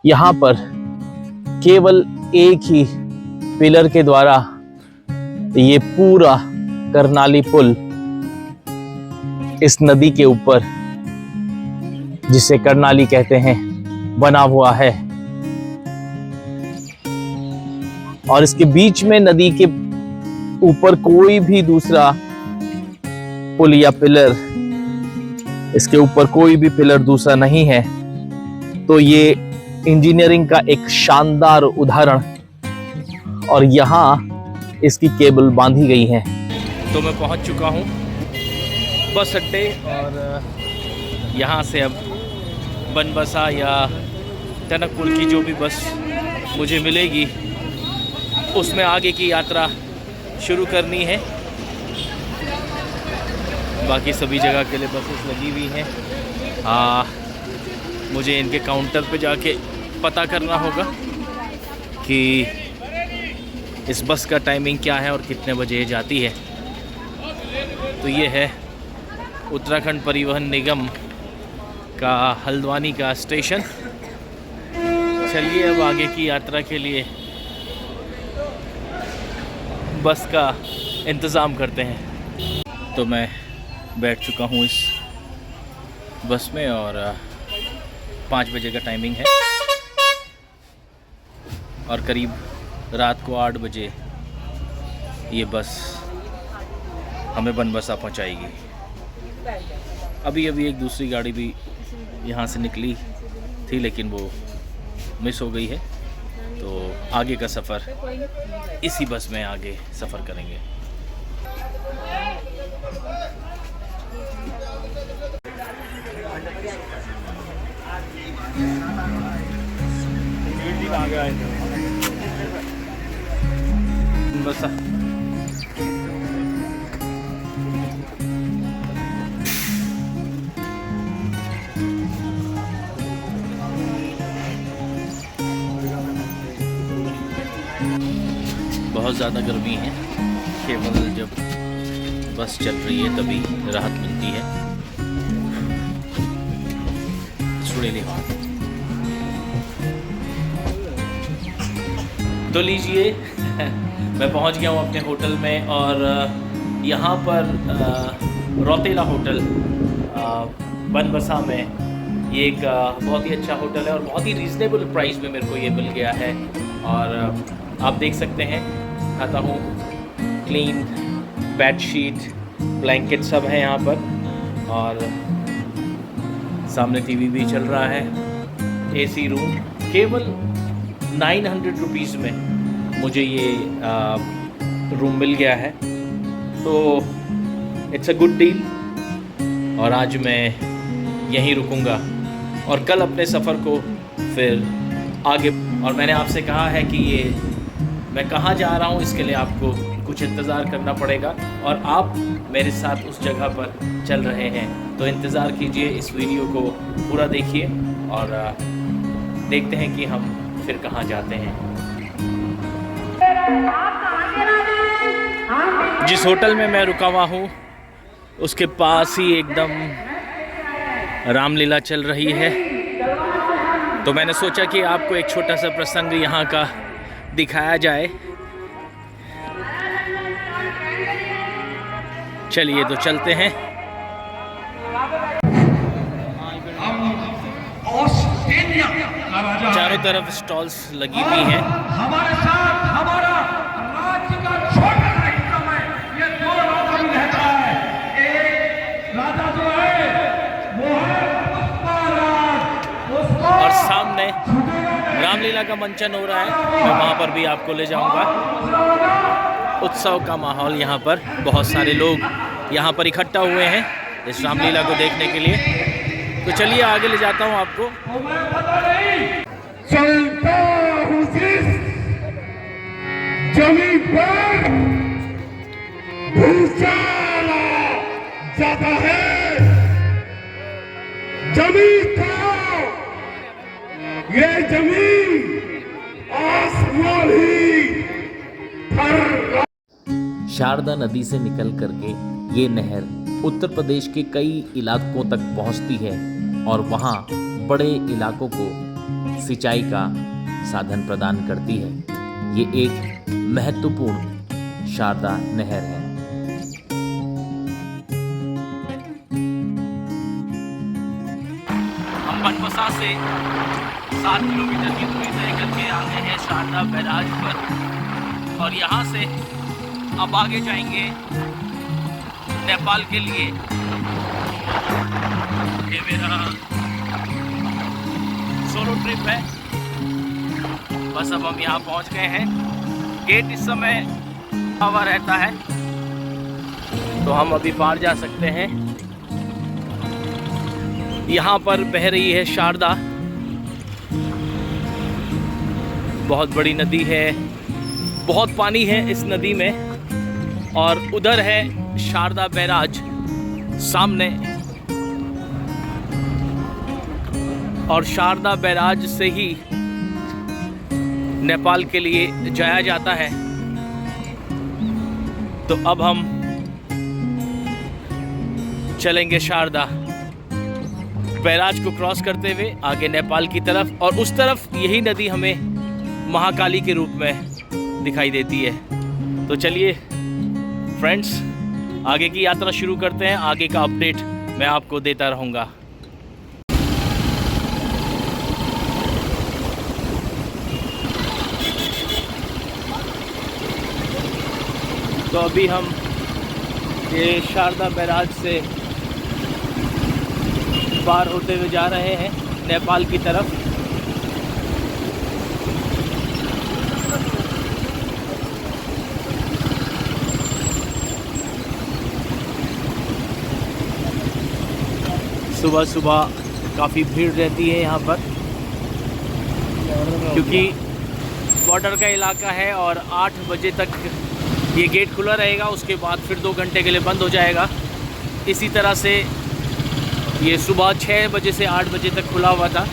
यहाँ पर केवल एक ही पिलर के द्वारा ये पूरा करनाली पुल इस नदी के ऊपर, जिसे करनाली कहते हैं, बना हुआ है। और इसके बीच में नदी के ऊपर कोई भी दूसरा पुल या पिलर, इसके ऊपर कोई भी पिलर दूसरा नहीं है। तो ये इंजीनियरिंग का एक शानदार उदाहरण, और यहाँ इसकी केबल बांधी गई है। तो मैं पहुंच चुका हूं बस अड्डे, और यहाँ से अब बनबसा या टनकपुर की जो भी बस मुझे मिलेगी उसमें आगे की यात्रा शुरू करनी है। बाकी सभी जगह के लिए बसेस लगी हुई हैं। मुझे इनके काउंटर पे जाके पता करना होगा कि इस बस का टाइमिंग क्या है और कितने बजे ये जाती है। तो ये है उत्तराखंड परिवहन निगम का हल्द्वानी का स्टेशन। चलिए अब आगे की यात्रा के लिए बस का इंतज़ाम करते हैं। तो मैं बैठ चुका हूँ इस बस में, और 5 बजे का टाइमिंग है, और करीब रात को 8 बजे ये बस हमें बनबसा पहुँचाएगी। अभी एक दूसरी गाड़ी भी यहाँ से निकली थी, लेकिन वो मिस हो गई है। तो आगे का सफ़र इसी बस में आगे सफ़र करेंगे। बनबसा बहुत ज़्यादा गर्मी है, केवल जब बस चल रही है तभी राहत मिलती है। तो लीजिए मैं पहुंच गया हूं अपने होटल में, और यहाँ पर रौतेला होटल बनबसा में ये एक बहुत ही अच्छा होटल है, और बहुत ही रीज़नेबल प्राइस में मेरे को ये मिल गया है। और आप देख सकते हैं, खाता हूँ, क्लीन बेडशीट, ब्लैंकेट सब है यहाँ पर, और सामने टीवी भी चल रहा है। एसी रूम केवल 900 रुपीज़ में मुझे ये रूम मिल गया है। तो इट्स अ गुड डील, और आज मैं यहीं रुकूंगा और कल अपने सफ़र को फिर आगे। और मैंने आपसे कहा है कि ये मैं कहाँ जा रहा हूँ, इसके लिए आपको कुछ इंतज़ार करना पड़ेगा, और आप मेरे साथ उस जगह पर चल रहे हैं। तो इंतज़ार कीजिए, इस वीडियो को पूरा देखिए, और देखते हैं कि हम फिर कहाँ जाते हैं। जिस होटल में मैं रुका हुआ हूँ उसके पास ही एकदम रामलीला चल रही है। तो मैंने सोचा कि आपको एक छोटा सा प्रसंग यहाँ का दिखाया जाए। चलिए तो चलते हैं। चारों तरफ स्टॉल्स लगी हुई हैं। हमारे साथ हमारा राज्य का छोटा सा हिस्सा में ये 2 राजा भी रहता है। एक राजा जो है वो है पुष्पराज, और सामने रामलीला का मंचन हो रहा है, मैं वहाँ पर भी आपको ले जाऊँगा। उत्सव का माहौल यहाँ पर, बहुत सारे लोग यहाँ पर इकट्ठा हुए हैं इस रामलीला को देखने के लिए। तो चलिए आगे ले जाता हूँ आपको। चलता हूँ जमीन पर भूचाल जाता है, जमीन का ये जमीन आसमान ही फर। शारदा नदी से निकल करके ये नहर उत्तर प्रदेश के कई इलाकों तक पहुंचती है, और वहाँ बड़े इलाकों को सिंचाई का साधन प्रदान करती है। ये एक महत्वपूर्ण शारदा नहर है। हम बनबसा से 7 किलोमीटर की दूरी तय करके आ गए हैं शारदा बैराज पर, और यहाँ से अब आगे जाएंगे नेपाल के लिए। ये मेरा सोलो ट्रिप है। बस अब हम यहाँ पहुँच गए हैं। गेट इस समय हवा रहता है तो हम अभी पार जा सकते हैं। यहाँ पर बह रही है शारदा, बहुत बड़ी नदी है, बहुत पानी है इस नदी में। और उधर है शारदा बैराज सामने, और शारदा बैराज से ही नेपाल के लिए जाया जाता है। तो अब हम चलेंगे शारदा बैराज को क्रॉस करते हुए आगे नेपाल की तरफ, और उस तरफ यही नदी हमें महाकाली के रूप में दिखाई देती है। तो चलिए फ्रेंड्स, आगे की यात्रा शुरू करते हैं। आगे का अपडेट मैं आपको देता रहूँगा। तो अभी हम ये शारदा बैराज से पार होते हुए जा रहे हैं नेपाल की तरफ। सुबह सुबह काफ़ी भीड़ रहती है यहाँ पर, क्योंकि बॉर्डर का इलाका है और 8 बजे तक ये गेट खुला रहेगा। उसके बाद फिर 2 घंटे के लिए बंद हो जाएगा। इसी तरह से ये सुबह 6 बजे से 8 बजे तक खुला हुआ था,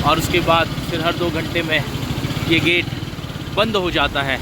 और उसके बाद फिर हर 2 घंटे में ये गेट बंद हो जाता है।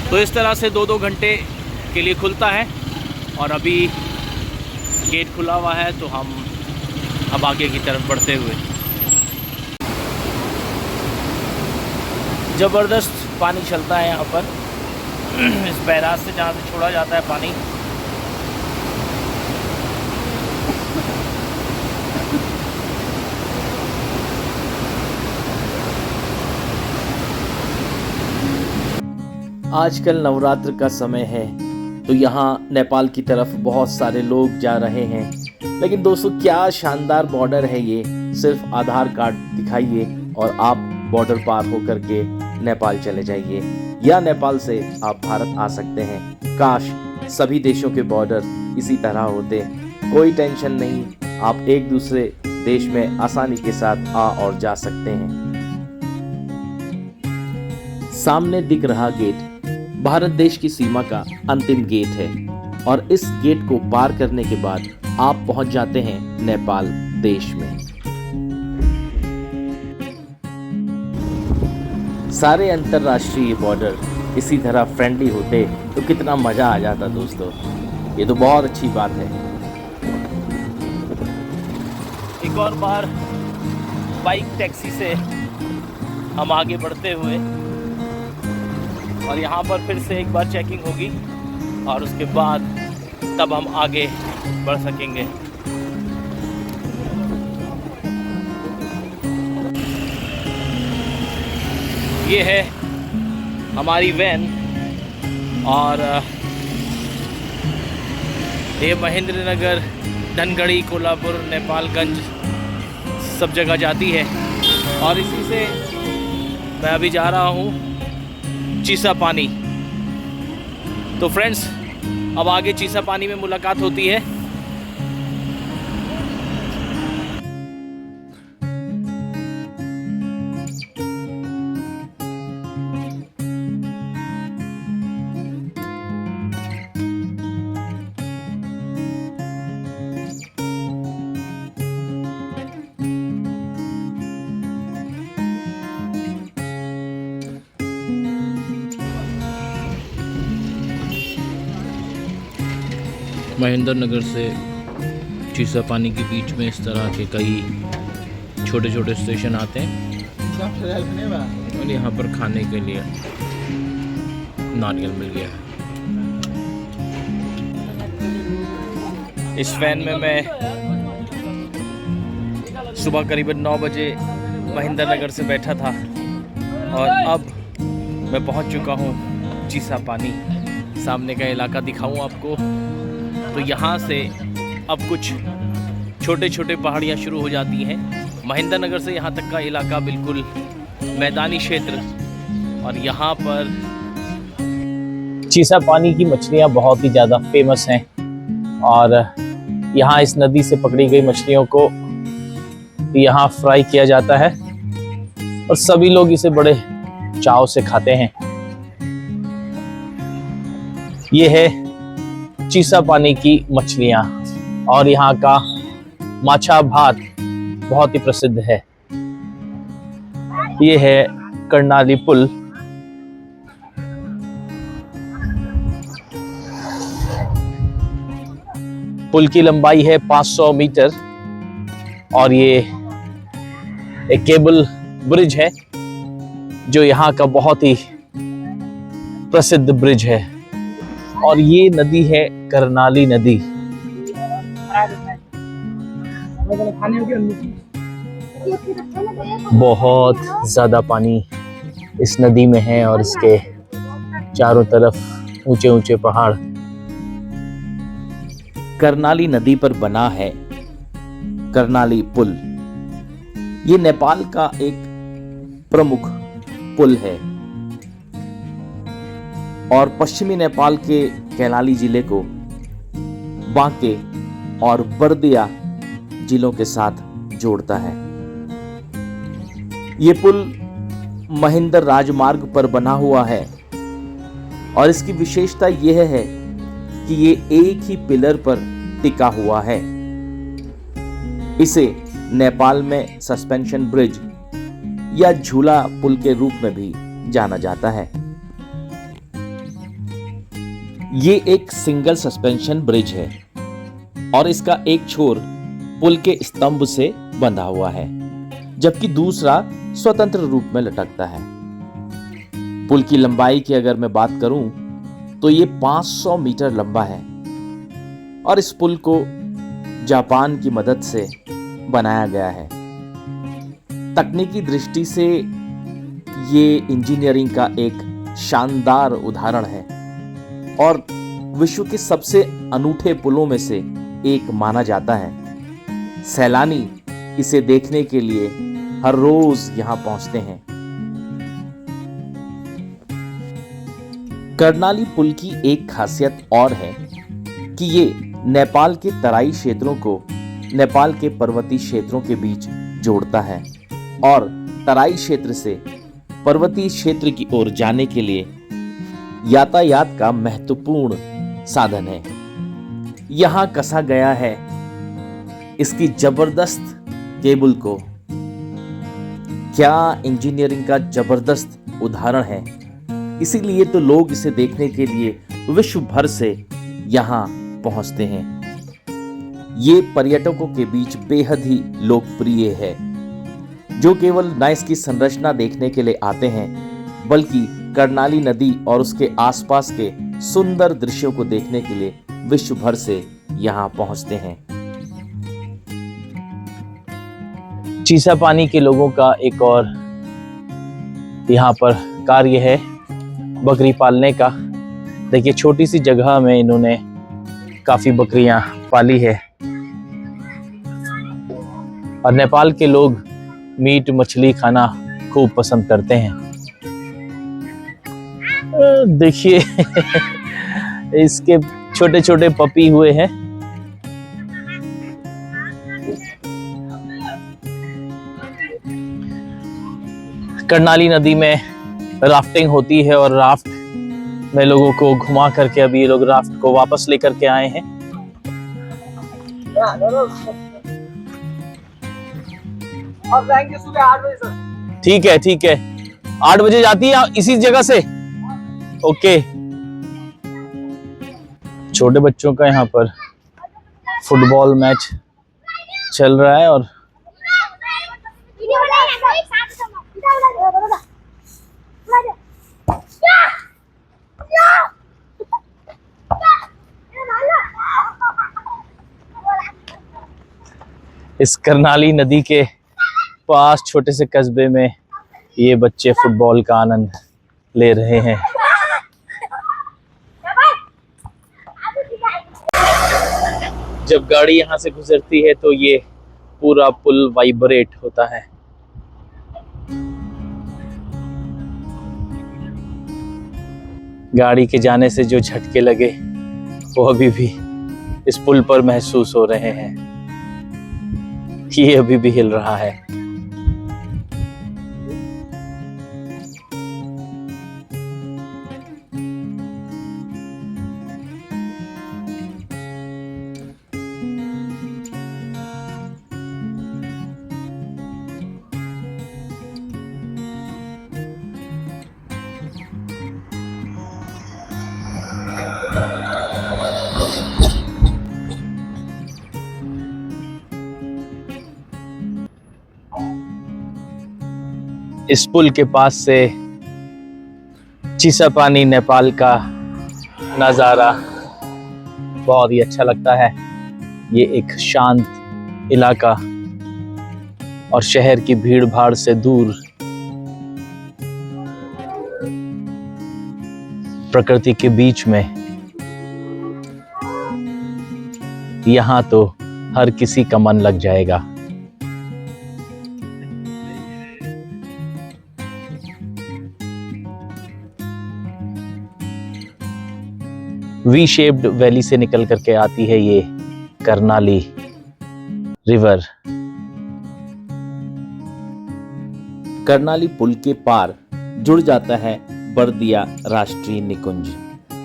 तो इस तरह से 2-2 घंटे के लिए खुलता है, और अभी गेट खुला हुआ है तो हम अब आगे की तरफ बढ़ते हुए। ज़बरदस्त पानी चलता है यहाँ पर, इस बैराज से जहाँ से छोड़ा जाता है पानी। आजकल नवरात्र का समय है तो यहाँ नेपाल की तरफ बहुत सारे लोग जा रहे हैं। लेकिन दोस्तों, क्या शानदार बॉर्डर है ये। सिर्फ आधार कार्ड दिखाइए और आप बॉर्डर पार होकर के नेपाल चले जाइए, या नेपाल से आप भारत आ सकते हैं। काश सभी देशों के बॉर्डर इसी तरह होते। कोई टेंशन नहीं, आप एक दूसरे देश में आसानी के साथ आ और जा सकते हैं। सामने दिख रहा गेट भारत देश की सीमा का अंतिम गेट है, और इस गेट को पार करने के बाद आप पहुंच जाते हैं नेपाल देश में। सारे अंतर्राष्ट्रीय बॉर्डर इसी तरह फ्रेंडली होते तो कितना मज़ा आ जाता दोस्तों। ये तो बहुत अच्छी बात है। एक और बार बाइक टैक्सी से हम आगे बढ़ते हुए, और यहाँ पर फिर से एक बार चेकिंग होगी, और उसके बाद तब हम आगे बढ़ सकेंगे। ये है हमारी वैन, और ये महेंद्रनगर, धनगढ़ी, कोल्हापुर, नेपालगंज सब जगह जाती है। और इसी से मैं अभी जा रहा हूँ चीसापानी। तो फ्रेंड्स, अब आगे चीसापानी में मुलाकात होती है। महेंद्रनगर से चीसापानी के बीच में इस तरह के कई छोटे छोटे स्टेशन आते हैं और यहाँ पर खाने के लिए नारियल मिल गया। इस वैन में मैं सुबह करीबन 9 बजे महेंद्र नगर से बैठा था और अब मैं पहुंच चुका हूं चीसा पानी। सामने का इलाका दिखाऊं आपको तो यहाँ से अब कुछ छोटे छोटे पहाड़ियाँ शुरू हो जाती हैं। महेंद्र नगर से यहाँ तक का इलाका बिल्कुल मैदानी क्षेत्र और यहाँ पर चीसा पानी की मछलियाँ बहुत ही ज़्यादा फेमस हैं और यहाँ इस नदी से पकड़ी गई मछलियों को यहाँ फ्राई किया जाता है और सभी लोग इसे बड़े चाव से खाते हैं। ये है चीसा पानी की मछलियाँ और यहाँ का माछा भात बहुत ही प्रसिद्ध है। ये है कर्णाली पुल। पुल की लंबाई है 500 मीटर और ये एक केबल ब्रिज है जो यहाँ का बहुत ही प्रसिद्ध ब्रिज है और ये नदी है कर्णाली नदी। बहुत ज्यादा पानी इस नदी में है और इसके चारों तरफ ऊंचे ऊंचे पहाड़। कर्णाली नदी पर बना है कर्णाली पुल। ये नेपाल का एक प्रमुख पुल है और पश्चिमी नेपाल के कैलाली जिले को बांके और बर्दिया जिलों के साथ जोड़ता है। ये पुल महेंद्र राजमार्ग पर बना हुआ है और इसकी विशेषता यह है कि ये एक ही पिलर पर टिका हुआ है। इसे नेपाल में सस्पेंशन ब्रिज या झूला पुल के रूप में भी जाना जाता है। ये एक सिंगल सस्पेंशन ब्रिज है और इसका एक छोर पुल के स्तंभ से बंधा हुआ है जबकि दूसरा स्वतंत्र रूप में लटकता है। पुल की लंबाई की अगर मैं बात करूं तो ये 500 मीटर लंबा है और इस पुल को जापान की मदद से बनाया गया है। तकनीकी दृष्टि से ये इंजीनियरिंग का एक शानदार उदाहरण है और विश्व के सबसे अनूठे पुलों में से एक माना जाता है। सैलानी इसे देखने के लिए हर रोज यहां पहुंचते हैं। कर्णाली पुल की एक खासियत और है कि ये नेपाल के तराई क्षेत्रों को नेपाल के पर्वतीय क्षेत्रों के बीच जोड़ता है और तराई क्षेत्र से पर्वतीय क्षेत्र की ओर जाने के लिए यातायात का महत्वपूर्ण साधन है। यहां कसा गया है इसकी जबरदस्त केबल को। क्या इंजीनियरिंग का जबरदस्त उदाहरण है। इसीलिए तो लोग इसे देखने के लिए विश्व भर से यहां पहुंचते हैं। ये पर्यटकों के बीच बेहद ही लोकप्रिय है जो केवल न इसकी संरचना देखने के लिए आते हैं बल्कि कर्णाली नदी और उसके आसपास के सुंदर दृश्यों को देखने के लिए विश्व भर से यहां पहुंचते हैं। चीसा पानी के लोगों का एक और यहाँ पर कार्य है बकरी पालने का। देखिए छोटी सी जगह में इन्होंने काफी बकरियां पाली है और नेपाल के लोग मीट मछली खाना खूब पसंद करते हैं। देखिए इसके छोटे छोटे पपी हुए हैं। कर्णाली नदी में राफ्टिंग होती है और राफ्ट में लोगों को घुमा करके अभी ये लोग राफ्ट को वापस लेकर के आए हैं। ठीक है 8 बजे जाती है इसी जगह से। ओके। छोटे बच्चों का यहाँ पर फुटबॉल मैच चल रहा है और इस करनाली नदी के पास छोटे से कस्बे में ये बच्चे फुटबॉल का आनंद ले रहे हैं। जब गाड़ी यहाँ से गुजरती है तो ये पूरा पुल वाइब्रेट होता है। गाड़ी के जाने से जो झटके लगे वो अभी भी इस पुल पर महसूस हो रहे हैं। ये अभी भी हिल रहा है। इस पुल के पास से चिसापानी नेपाल का नज़ारा बहुत ही अच्छा लगता है। ये एक शांत इलाका और शहर की भीड़ भाड़ से दूर प्रकृति के बीच में, यहाँ तो हर किसी का मन लग जाएगा। वी शेप्ड वैली से निकल करके आती है ये करनाली रिवर। करनाली पुल के पार जुड़ जाता है बर्दिया राष्ट्रीय निकुंज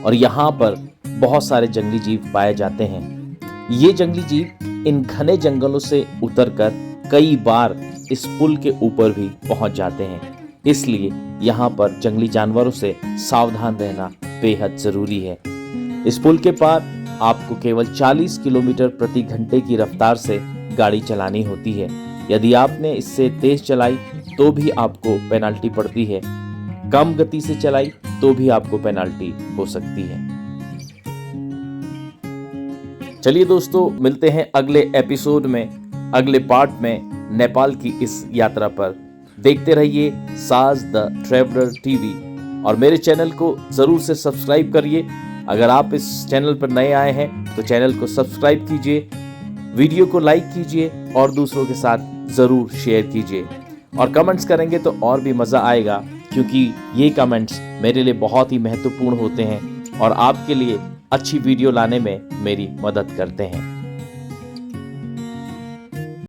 और यहाँ पर बहुत सारे जंगली जीव पाए जाते हैं। ये जंगली जीव इन घने जंगलों से उतरकर कई बार इस पुल के ऊपर भी पहुंच जाते हैं, इसलिए यहाँ पर जंगली जानवरों से सावधान रहना बेहद जरूरी है। इस पुल के पार आपको केवल 40 किलोमीटर प्रति घंटे की रफ्तार से गाड़ी चलानी होती है। यदि आपने इससे तेज चलाई तो भी आपको पेनाल्टी पड़ती है, कम गति से चलाई तो भी आपको पेनाल्टी हो सकती है। चलिए दोस्तों, मिलते हैं अगले एपिसोड में, अगले पार्ट में नेपाल की इस यात्रा पर। देखते रहिए साज द ट्रैवलर टीवी और मेरे चैनल को जरूर से सब्सक्राइब करिए। अगर आप इस चैनल पर नए आए हैं तो चैनल को सब्सक्राइब कीजिए, वीडियो को लाइक कीजिए और दूसरों के साथ ज़रूर शेयर कीजिए और कमेंट्स करेंगे तो और भी मज़ा आएगा, क्योंकि ये कमेंट्स मेरे लिए बहुत ही महत्वपूर्ण होते हैं और आपके लिए अच्छी वीडियो लाने में मेरी मदद करते हैं।